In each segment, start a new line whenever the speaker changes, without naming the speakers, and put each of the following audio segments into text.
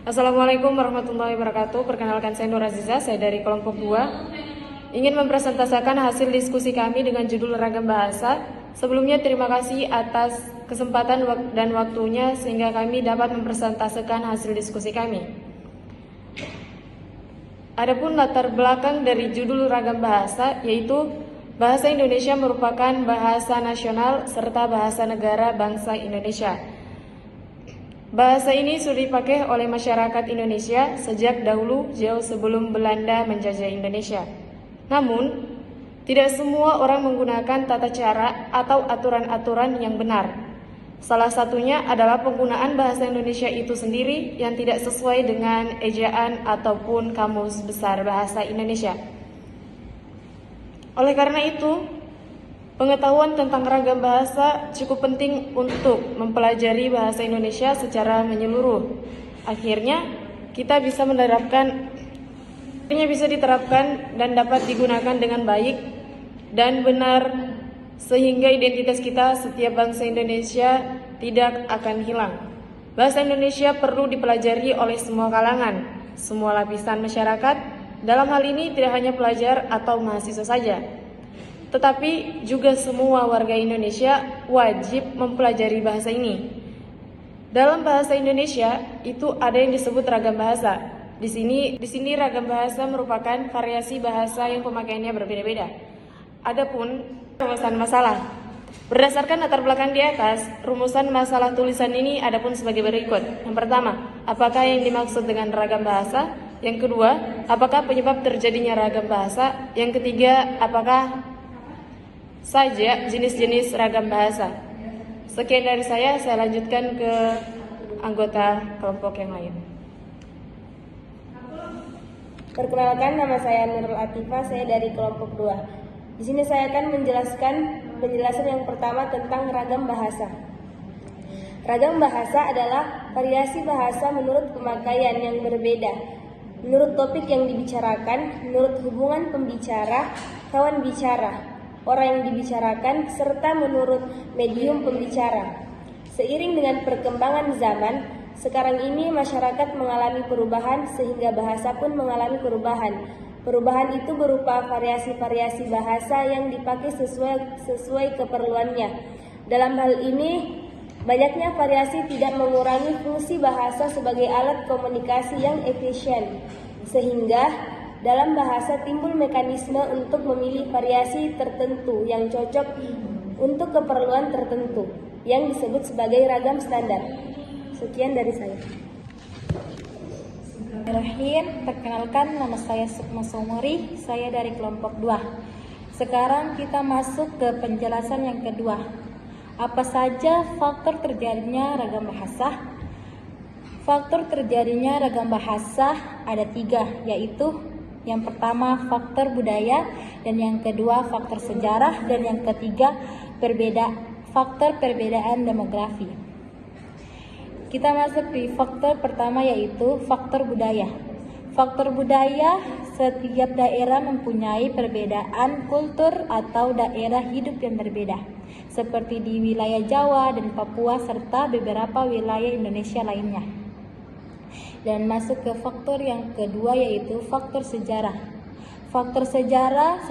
Assalamualaikum warahmatullahi wabarakatuh. Perkenalkan saya Nur Aziza, saya dari kelompok 2. Ingin mempresentasikan hasil diskusi kami dengan judul Ragam Bahasa. Sebelumnya terima kasih atas kesempatan dan waktunya sehingga kami dapat mempresentasikan hasil diskusi kami. Adapun latar belakang dari judul Ragam Bahasa yaitu bahasa Indonesia merupakan bahasa nasional serta bahasa negara bangsa Indonesia. Bahasa ini sudah dipakai oleh masyarakat Indonesia sejak dahulu jauh sebelum Belanda menjajah Indonesia. Namun, tidak semua orang menggunakan tata cara atau aturan-aturan yang benar. Salah satunya adalah penggunaan bahasa Indonesia itu sendiri yang tidak sesuai dengan ejaan ataupun kamus besar bahasa Indonesia. Oleh karena itu, pengetahuan tentang ragam bahasa cukup penting untuk mempelajari bahasa Indonesia secara menyeluruh. Akhirnya, kita bisa diterapkan dan dapat digunakan dengan baik dan benar sehingga identitas kita setiap bangsa Indonesia tidak akan hilang. Bahasa Indonesia perlu dipelajari oleh semua kalangan, semua lapisan masyarakat. Dalam hal ini tidak hanya pelajar atau mahasiswa saja, tetapi juga semua warga Indonesia wajib mempelajari bahasa ini. Dalam bahasa Indonesia itu ada yang disebut ragam bahasa. Di sini ragam bahasa merupakan variasi bahasa yang pemakaiannya berbeda-beda. Adapun rumusan masalah. Berdasarkan latar belakang di atas, rumusan masalah tulisan ini adapun sebagai berikut. Yang pertama, apakah yang dimaksud dengan ragam bahasa? Yang kedua, apakah penyebab terjadinya ragam bahasa? Yang ketiga, apakah saja jenis-jenis ragam bahasa. Sekian dari saya lanjutkan ke anggota kelompok yang lain.
Perkenalkan, nama saya Nurul Atifah, saya dari kelompok 2. Di sini saya akan menjelaskan penjelasan yang pertama tentang ragam bahasa. Ragam bahasa adalah variasi bahasa menurut pemakaian yang berbeda, menurut topik yang dibicarakan, menurut hubungan pembicara, kawan bicara, orang yang dibicarakan, serta menurut medium pembicara. Seiring dengan perkembangan zaman, sekarang ini masyarakat mengalami perubahan sehingga bahasa pun mengalami perubahan. Perubahan itu berupa variasi-variasi bahasa yang dipakai sesuai keperluannya. Dalam hal ini, banyaknya variasi tidak mengurangi fungsi bahasa sebagai alat komunikasi yang efisien, sehingga dalam bahasa timbul mekanisme untuk memilih variasi tertentu yang cocok untuk keperluan tertentu, yang disebut sebagai ragam standar. Sekian dari saya.
Bismillahirrahmanirrahim. Perkenalkan, nama saya Sukma Somori, saya dari kelompok 2. Sekarang kita masuk ke penjelasan yang kedua. Apa saja faktor terjadinya ragam bahasa? Faktor terjadinya ragam bahasa ada 3, yaitu yang pertama faktor budaya, dan yang kedua faktor sejarah, dan yang ketiga faktor perbedaan demografi. Kita masuk di faktor pertama, yaitu faktor budaya. Faktor budaya, setiap daerah mempunyai perbedaan kultur atau daerah hidup yang berbeda, seperti di wilayah Jawa dan Papua serta beberapa wilayah Indonesia lainnya. Dan masuk ke faktor yang kedua, yaitu faktor sejarah. Faktor sejarah,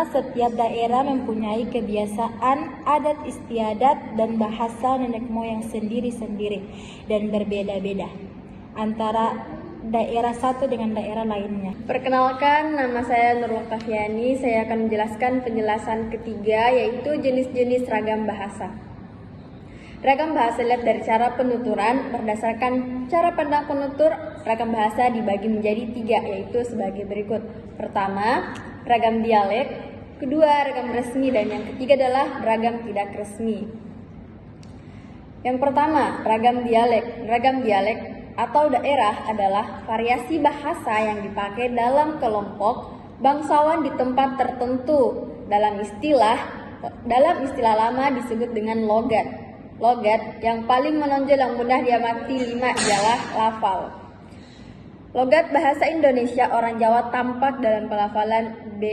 setiap daerah mempunyai kebiasaan, adat istiadat, dan bahasa nenek moyang sendiri-sendiri dan berbeda-beda antara daerah satu dengan daerah lainnya.
Perkenalkan, nama saya Nurul Oktaviani. Saya akan menjelaskan penjelasan ketiga, yaitu jenis-jenis ragam bahasa. Ragam bahasa dilihat dari cara penuturan. Berdasarkan cara pandang penutur, ragam bahasa dibagi menjadi 3, yaitu sebagai berikut. Pertama, ragam dialek. Kedua, ragam resmi. Dan yang ketiga adalah ragam tidak resmi. Yang pertama, ragam dialek. Ragam dialek atau daerah adalah variasi bahasa yang dipakai dalam kelompok bangsawan di tempat tertentu. Dalam istilah lama disebut dengan logat. Logat yang paling menonjol yang mudah diamati 5 ialah lafal. Logat bahasa Indonesia orang Jawa tampak dalam pelafalan B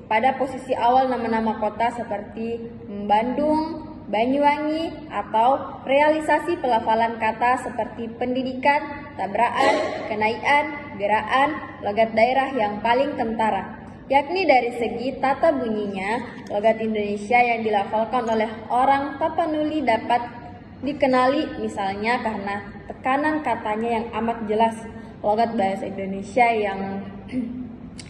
pada posisi awal nama-nama kota seperti Bandung, Banyuwangi, atau realisasi pelafalan kata seperti pendidikan, tabraan, kenaian, geraan, logat daerah yang paling kentara. Yakni dari segi tata bunyinya, logat Indonesia yang dilafalkan oleh orang Tapanuli dapat dikenali misalnya karena tekanan katanya yang amat jelas. Logat bahasa Indonesia yang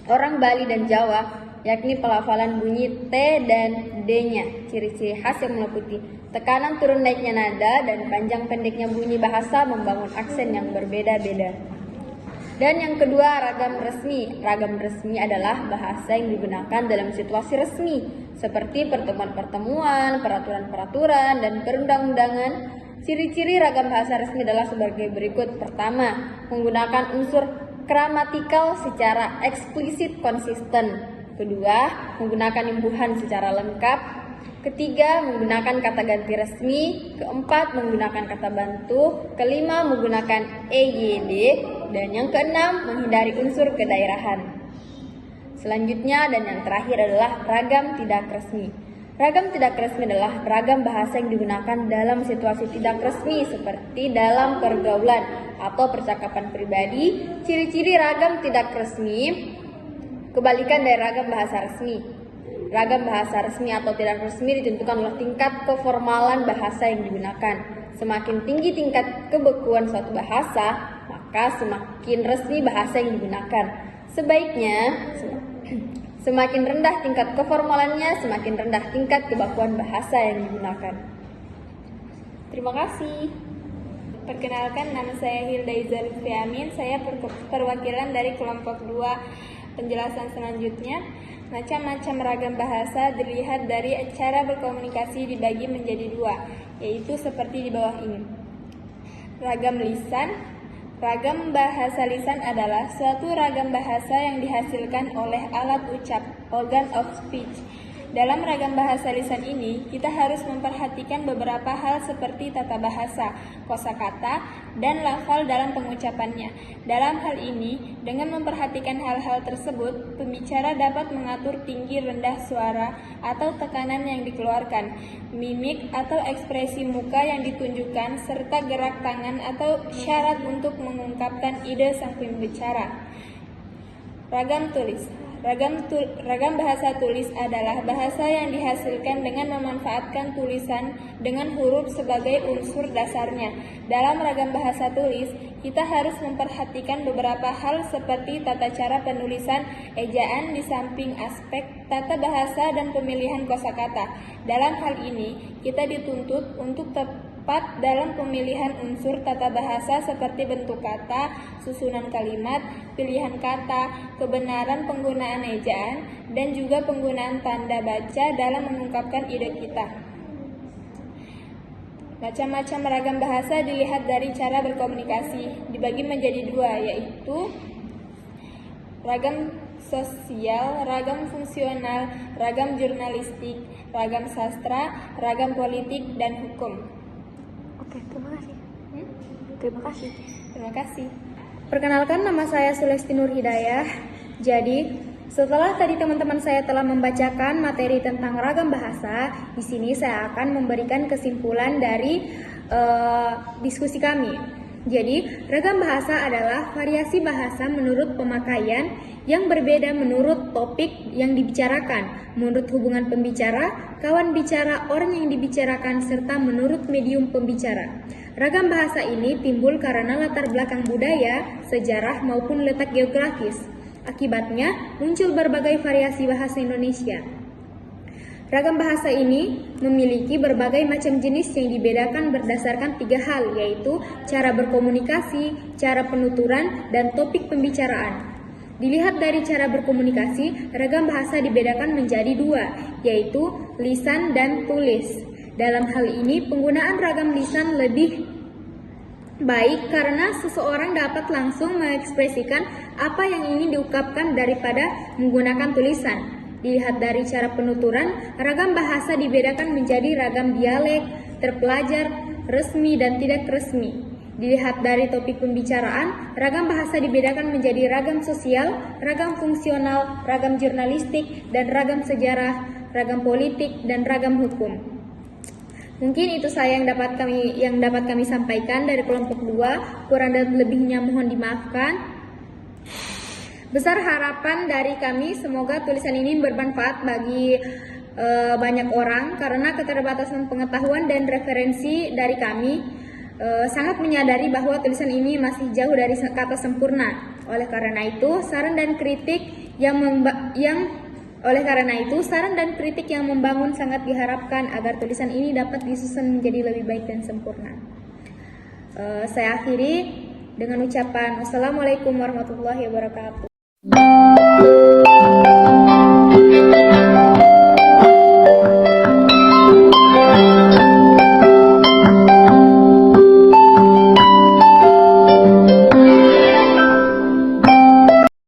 orang Bali dan Jawa yakni pelafalan bunyi T dan D-nya, ciri-ciri khas yang meliputi tekanan turun naiknya nada dan panjang pendeknya bunyi bahasa membangun aksen yang berbeda-beda. Dan yang kedua, ragam resmi. Ragam resmi adalah bahasa yang digunakan dalam situasi resmi, seperti pertemuan-pertemuan, peraturan-peraturan, dan perundang-undangan. Ciri-ciri ragam bahasa resmi adalah sebagai berikut. Pertama, menggunakan unsur gramatikal secara eksplisit konsisten. Kedua, menggunakan imbuhan secara lengkap. Ketiga, menggunakan kata ganti resmi. Keempat, menggunakan kata bantu. Kelima, menggunakan EYD. Dan yang keenam, menghindari unsur kedaerahan. Selanjutnya dan yang terakhir adalah ragam tidak resmi. Ragam tidak resmi adalah ragam bahasa yang digunakan dalam situasi tidak resmi seperti dalam pergaulan atau percakapan pribadi. Ciri-ciri ragam tidak resmi kebalikan dari ragam bahasa resmi. Ragam bahasa resmi atau tidak resmi ditentukan oleh tingkat keformalan bahasa yang digunakan. Semakin tinggi tingkat kebekuan suatu bahasa, maka semakin resmi bahasa yang digunakan. Sebaiknya, semakin rendah tingkat keformalannya, semakin rendah tingkat kebakuan bahasa yang digunakan. Terima kasih.
Perkenalkan, nama saya Hilda Izza Lutfi Amin. Saya perwakilan dari kelompok 2. Penjelasan selanjutnya, macam-macam ragam bahasa dilihat dari cara berkomunikasi dibagi menjadi 2, yaitu seperti di bawah ini. Ragam lisan. Ragam bahasa lisan adalah suatu ragam bahasa yang dihasilkan oleh alat ucap, organ of speech. Dalam ragam bahasa lisan ini, kita harus memperhatikan beberapa hal seperti tata bahasa, kosakata, dan lafal dalam pengucapannya. Dalam hal ini, dengan memperhatikan hal-hal tersebut, pembicara dapat mengatur tinggi rendah suara atau tekanan yang dikeluarkan, mimik atau ekspresi muka yang ditunjukkan, serta gerak tangan atau syarat untuk mengungkapkan ide sang pembicara. Ragam tulis. Ragam bahasa tulis adalah bahasa yang dihasilkan dengan memanfaatkan tulisan dengan huruf sebagai unsur dasarnya. Dalam ragam bahasa tulis, kita harus memperhatikan beberapa hal seperti tata cara penulisan, ejaan di samping aspek tata bahasa dan pemilihan kosakata. Dalam hal ini, kita dituntut untuk tepat dalam pemilihan unsur tata bahasa seperti bentuk kata, susunan kalimat, pilihan kata, kebenaran penggunaan ejaan, dan juga penggunaan tanda baca dalam mengungkapkan ide kita. Macam-macam ragam bahasa dilihat dari cara berkomunikasi, dibagi menjadi 2, yaitu ragam sosial, ragam fungsional, ragam jurnalistik, ragam sastra, ragam politik, dan hukum.
Oke, terima kasih.
Terima kasih.
Perkenalkan, nama saya Sulesti Nur Hidayah. Jadi, setelah tadi teman-teman saya telah membacakan materi tentang ragam bahasa, di sini saya akan memberikan kesimpulan dari diskusi kami. Jadi, ragam bahasa adalah variasi bahasa menurut pemakaian yang berbeda menurut topik yang dibicarakan, menurut hubungan pembicara, kawan bicara, orang yang dibicarakan, serta menurut medium pembicara. Ragam bahasa ini timbul karena latar belakang budaya, sejarah, maupun letak geografis. Akibatnya, muncul berbagai variasi bahasa Indonesia. Ragam bahasa ini memiliki berbagai macam jenis yang dibedakan berdasarkan 3 hal, yaitu cara berkomunikasi, cara penuturan, dan topik pembicaraan. Dilihat dari cara berkomunikasi, ragam bahasa dibedakan menjadi 2, yaitu lisan dan tulis. Dalam hal ini, penggunaan ragam lisan lebih baik karena seseorang dapat langsung mengekspresikan apa yang ingin diungkapkan daripada menggunakan tulisan. Dilihat dari cara penuturan, ragam bahasa dibedakan menjadi ragam dialek, terpelajar, resmi, dan tidak resmi. Dilihat dari topik pembicaraan, ragam bahasa dibedakan menjadi ragam sosial, ragam fungsional, ragam jurnalistik, dan ragam sejarah, ragam politik, dan ragam hukum. Mungkin itu saya yang dapat kami sampaikan dari kelompok 2. Kurang dan lebihnya mohon dimaafkan. Besar harapan dari kami semoga tulisan ini bermanfaat bagi banyak orang, karena keterbatasan pengetahuan dan referensi dari kami sangat menyadari bahwa tulisan ini masih jauh dari kata sempurna. Oleh karena itu, saran dan kritik yang membangun sangat diharapkan agar tulisan ini dapat disusun menjadi lebih baik dan sempurna. Saya akhiri dengan ucapan wassalamualaikum warahmatullahi wabarakatuh.